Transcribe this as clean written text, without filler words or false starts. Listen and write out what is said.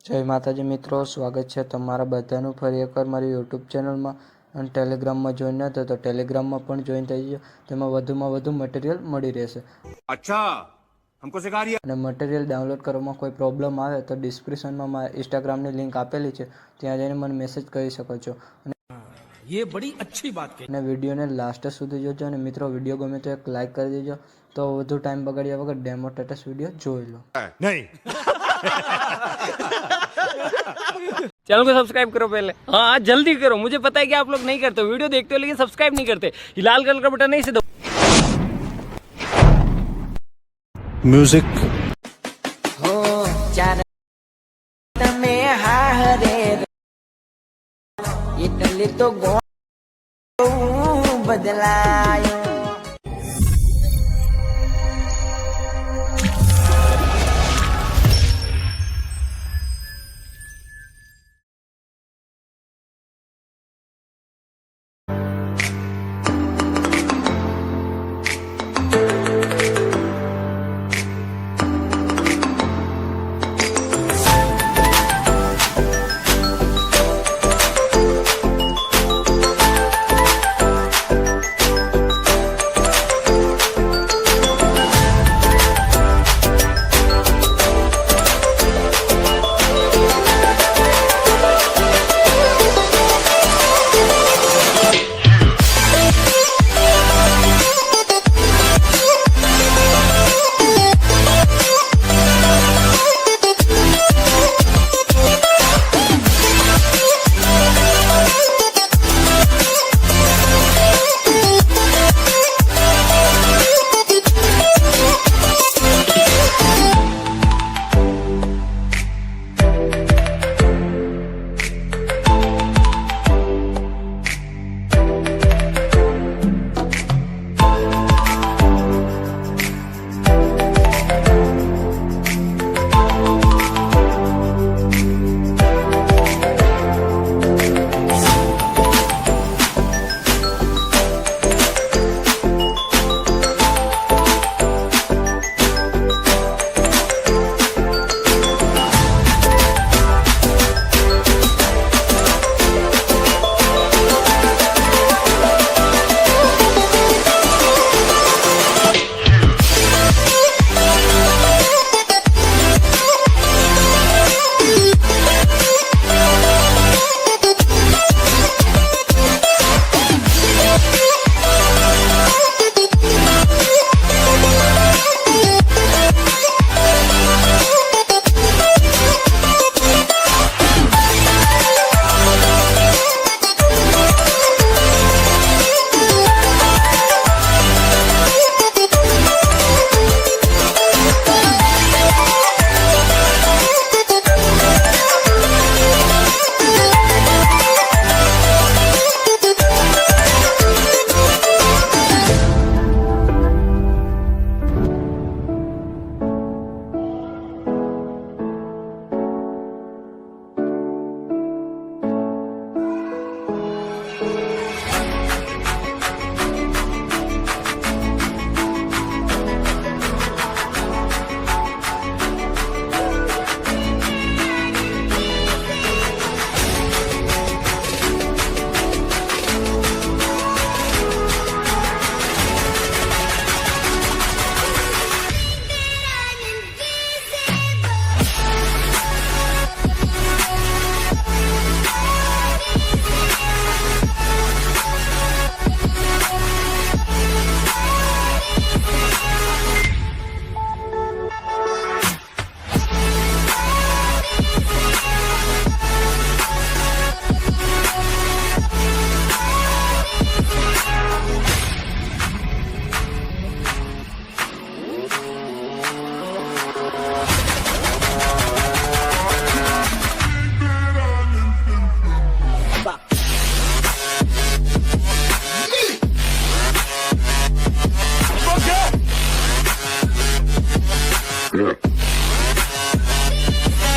જય માતાજી મિત્રો, સ્વાગત છે તમારા બધાનું ફરી એકવાર મારી યુટ્યુબ ચેનલમાં અને ટેલિગ્રામમાં જોઈન ન થયો તો ટેલિગ્રામમાં પણ જોઈન થઈ ગયો. તેમાં વધુમાં વધુ મટીરિયલ મળી રહેશે. અચ્છા, હમકો સિખા રહી અને મટીરિયલ ડાઉનલોડ કરવામાં કોઈ પ્રોબ્લેમ આવે તો ડિસ્ક્રિપ્શનમાં મારા ઇન્સ્ટાગ્રામની લિંક આપેલી છે, ત્યાં જઈને મને મેસેજ કરી શકો છો. ये बड़ी अच्छी बात कही. અને વિડીયોને લાસ્ટ સુધી જોજો. અને મિત્રો, વિડીયો ગમે તો એક લાઇક કરી દેજો. તો વધુ ટાઈમ બગાડ્યા વગર ડેમો સ્ટેટસ વિડીયો જોઈ લો. नहीं. चैनल को सब्सक्राइब करो पहले. हाँ जल्दी करो, मुझे पता है कि आप लोग नहीं करते, वीडियो देखते हो लेकिन सब्सक्राइब नहीं करते. ये लाल कलर का बटन नहीं से दो. म्यूजिक हो चार तमे हारे इटली तो गो बदलायो